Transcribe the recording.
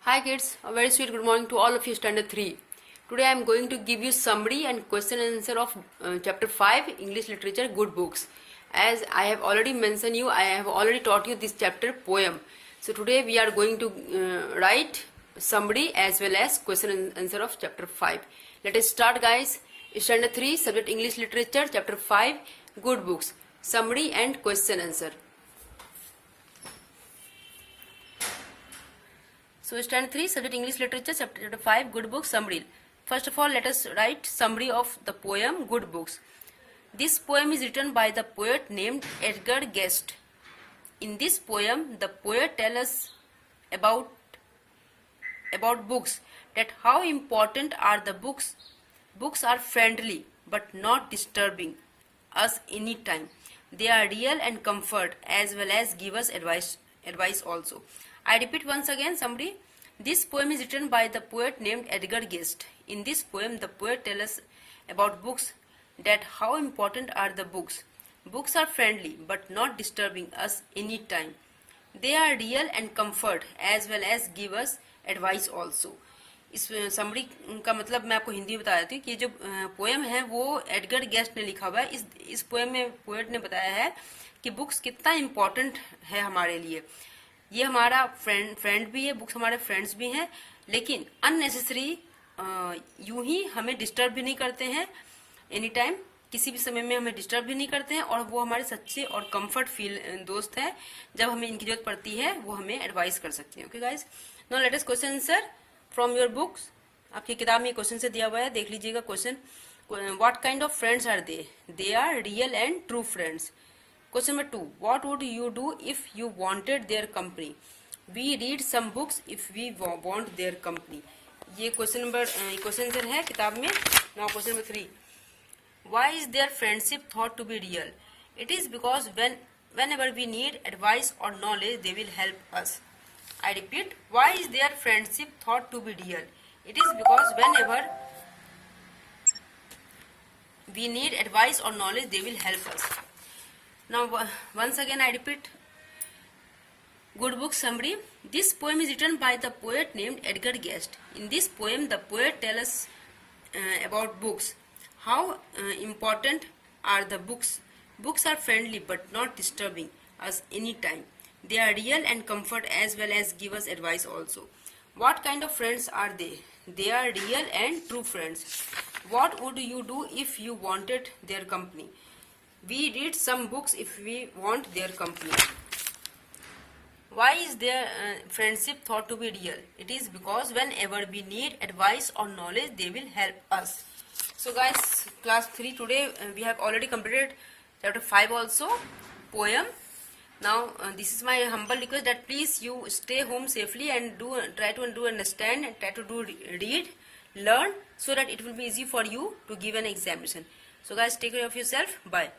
Hi kids, a very sweet good morning to all of you standard 3. Today I am going to give you summary and question and answer of chapter 5 English literature good books. As I have already mentioned you, I have already taught you this chapter poem. So today we are going to write summary as well as question and answer of chapter 5. Let us start guys. Standard 3 subject English literature chapter 5 good books. Summary and question answer. So standard 3 subject English literature chapter 5 good books summary. First of all, let us write summary of the poem good books. This poem is written by the poet named Edgar Guest. In this poem, the poet tells us about books, that how important are the books. Books are friendly but not disturbing us any time. They are real and comfort as well as give us advice also. I repeat once again summary. This poem is written by the poet named Edgar Guest. In this poem, the poet tells us about books, that how important are the books. Books are friendly but not disturbing us any time. They are real and comfort as well as give us advice also. इस summary का मतलब मैं आपको हिंदी में बता देती हूँ कि जो पोएम है वो एडगर गेस्ट ने लिखा हुआ है. इस पोएम में पोएट ने बताया है कि बुक्स कितना इम्पोर्टेंट है हमारे लिए. ये हमारा फ्रेंड भी है, बुक्स हमारे फ्रेंड्स भी हैं, लेकिन अननेसेसरी यूं ही हमें डिस्टर्ब भी नहीं करते हैं एनी टाइम, किसी भी समय में हमें डिस्टर्ब भी नहीं करते हैं, और वो हमारे सच्चे और कंफर्ट फील दोस्त हैं. जब हमें इनकी जरूरत पड़ती है वो हमें एडवाइस कर सकते हैं. Okay guys, now let us question answer from your books. आपकी किताब में क्वेश्चन से दिया हुआ है, देख लीजिएगा question. What kind of friends are they? They are real and true friends. Question number 2. What would you do if you wanted their company? We read some books if we want their company. ये question answer है किताब में. Now question number 3. Why is their friendship thought to be real? It is because whenever we need advice or knowledge, they will help us. I repeat. Why is their friendship thought to be real? It is because whenever we need advice or knowledge, they will help us. Now once again I repeat good book summary. This poem is written by the poet named Edgar Guest. In this poem the poet tells us about books, how important are the books. Books are friendly but not disturbing us any time. They are real and comfort as well as give us advice also. What kind of friends are they? They are real and true friends. What would you do if you wanted their company? We read some books if we want their company. Why is their friendship thought to be real? It is because whenever we need advice or knowledge, they will help us. So guys, class 3 today we have already completed chapter 5 also, poem. Now this is my humble request that please you stay home safely and try to understand and try to read, learn, so that it will be easy for you to give an examination. So guys, take care of yourself. Bye.